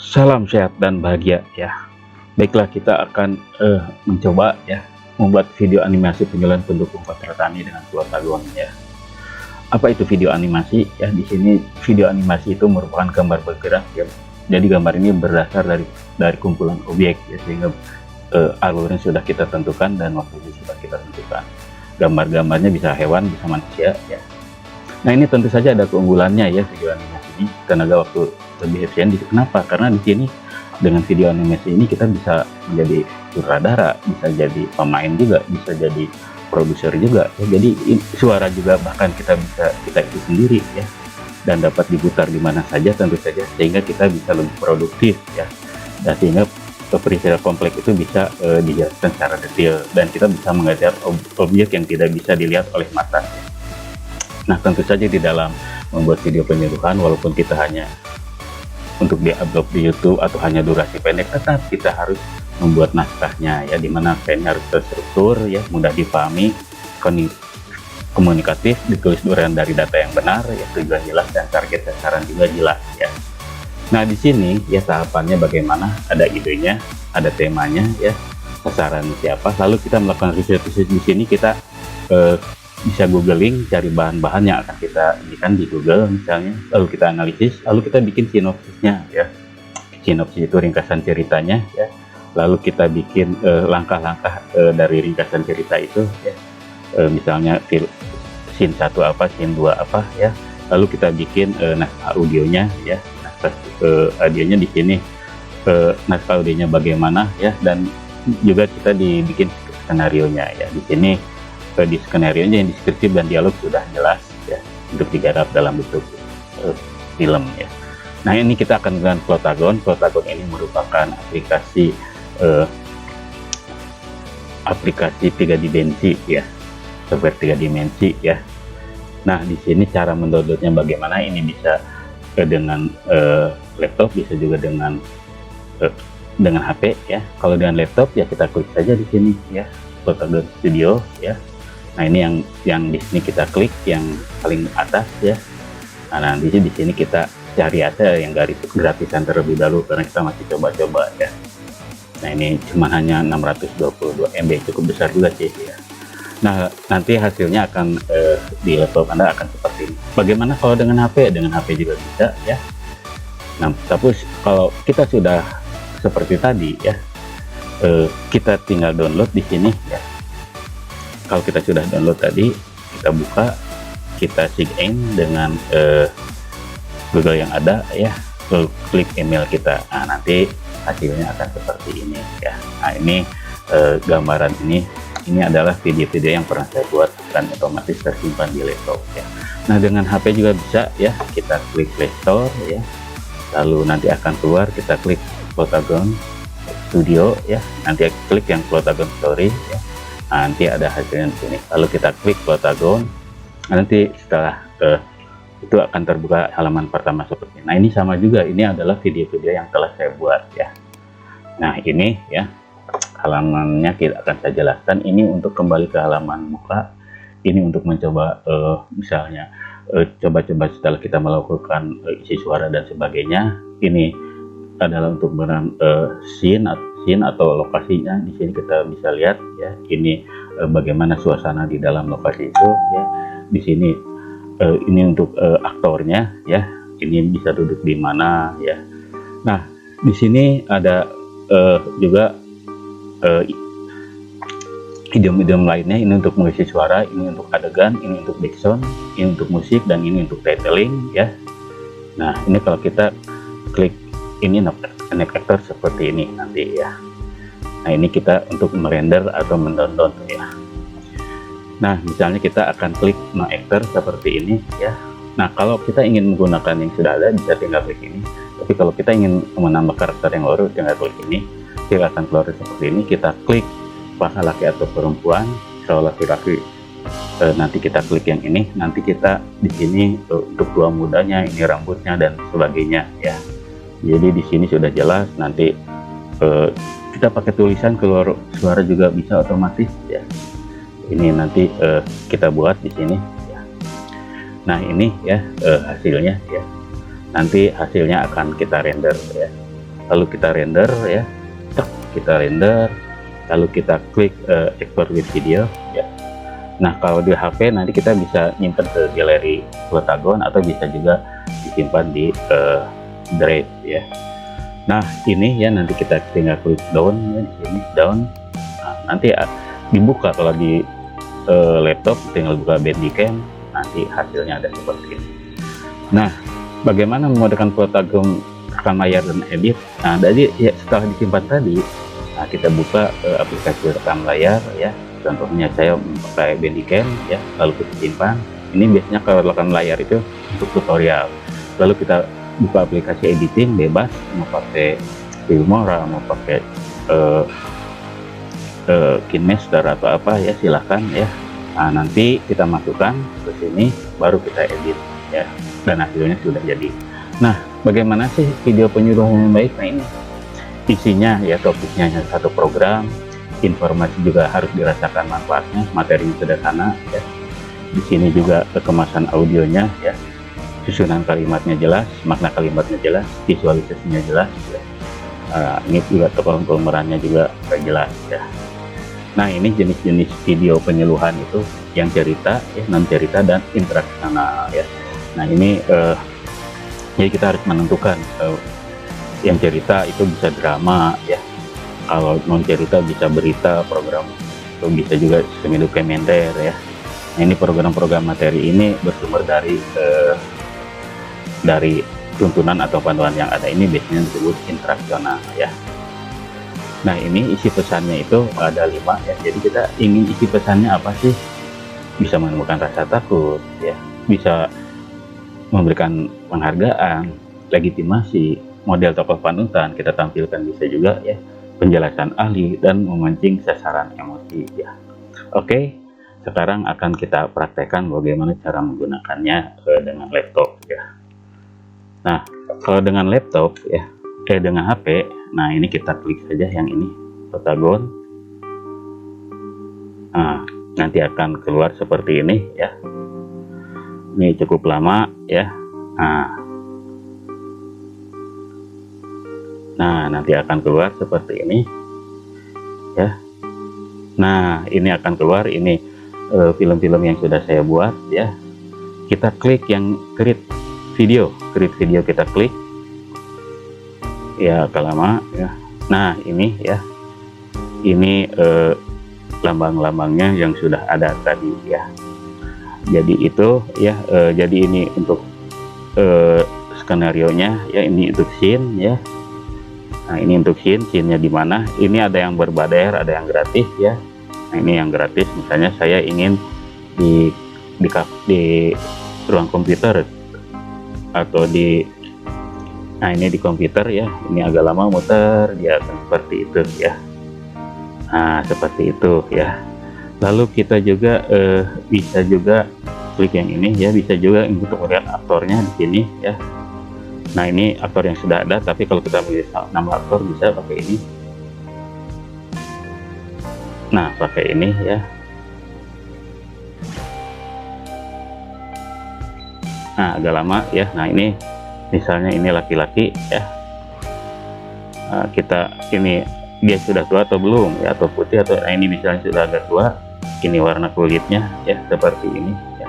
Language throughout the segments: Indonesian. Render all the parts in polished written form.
Salam sehat dan bahagia ya. Baiklah, kita akan mencoba ya membuat video animasi penjualan pendukung Patra Tani dengan Plotagon ya. Apa itu video animasi? Ya, di sini video animasi itu merupakan gambar bergerak ya. Jadi gambar ini berdasar dari kumpulan objek ya, sehingga alurnya sudah kita tentukan dan waktunya sudah kita tentukan. Gambar-gambarnya bisa hewan, bisa manusia ya. Nah, ini tentu saja ada keunggulannya ya, video animasi ini tenaga waktu lebih efisien. Kenapa? Karena di sini dengan video animasi ini kita bisa menjadi sutradara, bisa jadi pemain juga, bisa jadi produser juga ya. Jadi suara juga bahkan kita itu sendiri ya, dan dapat diputar di mana saja tentu saja, sehingga kita bisa lebih produktif ya, dan sehingga peristiwa kompleks itu bisa dijelaskan secara detail dan kita bisa mengejar objek yang tidak bisa dilihat oleh mata. Nah, tentu saja di dalam membuat video penyuluhan, walaupun kita hanya untuk di-upload di YouTube atau hanya durasi pendek, tetap kita harus membuat naskahnya ya, dimana naskahnya harus terstruktur ya, mudah dipahami, komunikatif, ditulis dari data yang benar ya, tujuan jelas dan target sasaran juga jelas ya. Nah, di sini ya tahapannya bagaimana, ada idenya, ada temanya ya, sasaran siapa, lalu kita melakukan riset di sini. Kita bisa googling, cari bahan-bahan yang akan kita berikan di Google misalnya, lalu kita analisis, lalu kita bikin sinopsisnya ya. Sinopsis itu ringkasan ceritanya ya, lalu kita bikin langkah-langkah dari ringkasan cerita itu ya, misalnya scene 1 apa, scene 2 apa ya, lalu kita bikin naskah audionya ya, naskah audionya di sini, naskah audionya bagaimana ya, dan juga kita dibikin skenario-nya ya. Di sini di skenario-nya yang deskriptif dan dialog sudah jelas ya, untuk digarap dalam bentuk film ya. Nah, ini kita akan dengan Plotagon. Plotagon ini merupakan aplikasi 3 dimensi ya, software 3 dimensi ya. Nah, di sini cara mendownloadnya bagaimana? Ini bisa dengan laptop, bisa juga dengan HP ya. Kalau dengan laptop ya kita klik saja di sini ya, Plotagon Studio ya. Nah, ini yang di sini kita klik yang paling atas ya. Nah, nanti di sini kita cari aja yang gratisan terlebih dahulu, karena kita masih coba-coba ya. Nah, ini cuma hanya 622 MB, cukup besar juga sih ya. Nah, nanti hasilnya akan di laptop Anda akan seperti ini. Bagaimana kalau dengan HP? Dengan HP juga bisa ya. Nah, tapi kalau kita sudah seperti tadi ya, kita tinggal download di sini ya. Kalau kita sudah download tadi, kita buka, kita sign in dengan Google yang ada ya, lalu klik email kita. Nah, nanti hasilnya akan seperti ini ya. Nah, ini gambaran ini adalah video-video yang pernah saya buat dan otomatis tersimpan di laptop ya. Nah, dengan HP juga bisa ya, kita klik Play Store ya, lalu nanti akan keluar, kita klik Plotagon Studio ya, nanti klik yang Plotagon Story ya. Nanti ada hasilnya di sini, lalu kita klik Plotagon. Nanti setelah itu akan terbuka halaman pertama seperti ini. Nah, ini sama juga, ini adalah video-video yang telah saya buat ya. Nah, ini ya halamannya kita akan saya jelaskan. Ini untuk kembali ke halaman muka, ini untuk mencoba misalnya coba-coba setelah kita melakukan isi suara dan sebagainya. Ini adalah untuk scene atau lokasinya. Di sini kita bisa lihat ya, ini bagaimana suasana di dalam lokasi itu ya. Di sini ini untuk aktornya ya, ini bisa duduk di mana ya. Nah, di sini ada juga idiom-idiom lainnya. Ini untuk mengisi suara, ini untuk adegan, ini untuk background, ini untuk musik, dan ini untuk titling ya. Nah, ini kalau kita klik ini next actor seperti ini nanti ya. Nah, ini kita untuk merender atau mendownload ya. Nah, misalnya kita akan klik no actor seperti ini ya. Nah, kalau kita ingin menggunakan yang sudah ada, bisa tinggal klik ini. Tapi kalau kita ingin menambah karakter yang baru, tinggal klik ini. Dia akan keluar seperti ini. Kita klik apakah laki atau perempuan. Kalau laki-laki nanti kita klik yang ini. Nanti kita di sini untuk tua mudanya, ini rambutnya dan sebagainya ya. Jadi di sini sudah jelas. Nanti kita pakai tulisan, keluar suara juga bisa otomatis ya. Ini nanti kita buat di sini ya. Nah, ini ya hasilnya ya. Nanti hasilnya akan kita render ya. lalu kita render ya, kita render, lalu kita klik export with video ya. Nah kalau di HP nanti kita bisa nyimpen ke galeri Plotagon atau bisa juga disimpan di drive ya. Nah ini ya, nanti kita tinggal klik down ya, di sini down. Nah, nanti dibuka kalau di laptop tinggal buka Bandicam, nanti hasilnya ada seperti ini. Nah bagaimana memodalkan Plotagon rekam layar dan edit? Nah jadi ya, setelah disimpan tadi, nah kita buka aplikasi rekam layar ya. Contohnya saya memakai Bandicam ya, lalu kita simpan. Ini biasanya kalau rekam layar itu untuk tutorial. Lalu kita buka aplikasi editing bebas, mau pakai Filmora, mau pakai KineMaster atau apa ya, silahkan ya. Nah nanti kita masukkan ke sini, baru kita edit ya, dan hasilnya sudah jadi. Nah bagaimana sih video penyuluhan yang baik? Nah ini isinya ya, topiknya hanya satu program, informasi juga harus dirasakan manfaatnya, materinya sederhana ya. Di sini juga kemasan audionya ya, susunan kalimatnya jelas, makna kalimatnya jelas, visualisasinya jelas ya. Ini juga tokoh pemerannya juga jelas ya. Nah ini jenis-jenis video penyuluhan itu yang cerita ya, non cerita dan interaksional ya. Nah ini jadi kita harus menentukan yang cerita itu bisa drama ya, kalau non cerita bisa berita, program, atau bisa juga semi dokumenter ya. Nah ini program-program materi ini bersumber dari tuntunan atau panduan yang ada, ini biasanya disebut interaksional ya. Nah ini isi pesannya itu ada 5 ya, jadi kita ingin isi pesannya apa sih? Bisa menemukan rasa takut ya, bisa memberikan penghargaan, legitimasi, model tokoh panutan kita tampilkan, bisa juga ya penjelasan ahli, dan memancing sasaran emosi ya. Oke, sekarang akan kita praktekkan bagaimana cara menggunakannya dengan laptop ya. Nah kalau dengan laptop ya, dengan HP, nah ini kita klik saja yang ini, Plotagon. Nah nanti akan keluar seperti ini ya, ini cukup lama ya. Nah nanti akan keluar seperti ini ya. Nah ini akan keluar, ini film-film yang sudah saya buat ya. Kita klik yang create video kita klik ya, lama ya. Nah ini ya, ini lambang-lambangnya yang sudah ada tadi ya. Jadi itu ya, jadi ini untuk skenario nya ya, ini untuk scene ya. Nah ini untuk scene-nya di mana? Ini ada yang berbayar, ada yang gratis ya. Nah ini yang gratis, misalnya saya ingin di ruang komputer atau nah ini di komputer ya. Ini agak lama muter, dia akan seperti itu ya. Nah seperti itu ya. Lalu kita juga bisa juga klik yang ini ya, bisa juga untuk melihat aktornya di sini ya. Nah ini aktor yang sudah ada, tapi kalau kita pilih nama aktor bisa pakai ini. Nah pakai ini ya. Nah agak lama ya. Nah ini misalnya ini laki-laki ya. Nah, kita ini dia sudah tua atau belum ya, atau putih atau, nah ini misalnya sudah agak tua. Ini warna kulitnya ya seperti ini ya.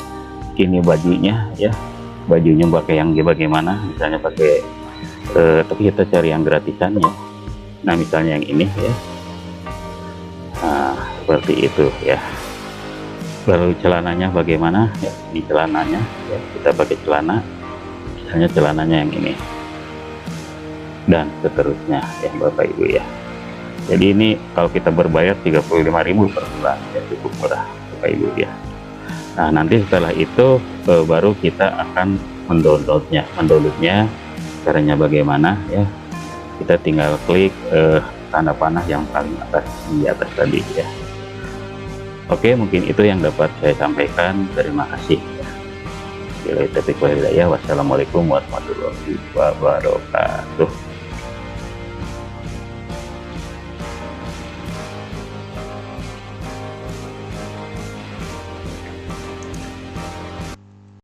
Ini bajunya ya, bajunya pakai yang bagaimana, misalnya pakai tapi kita cari yang gratisan ya. Nah misalnya yang ini ya. Nah seperti itu ya. Baru celananya bagaimana ya, ini celananya ya, kita pakai celana, misalnya celananya yang ini, dan seterusnya ya Bapak Ibu ya. Jadi ini kalau kita berbayar 35.000 per bulan ya, cukup murah Bapak Ibu ya. Nah nanti setelah itu baru kita akan mendownloadnya. Caranya bagaimana ya, kita tinggal klik tanda panah yang paling atas di atas tadi ya. Oke, mungkin itu yang dapat saya sampaikan. Terima kasih ya. Wassalamualaikum warahmatullahi wabarakatuh.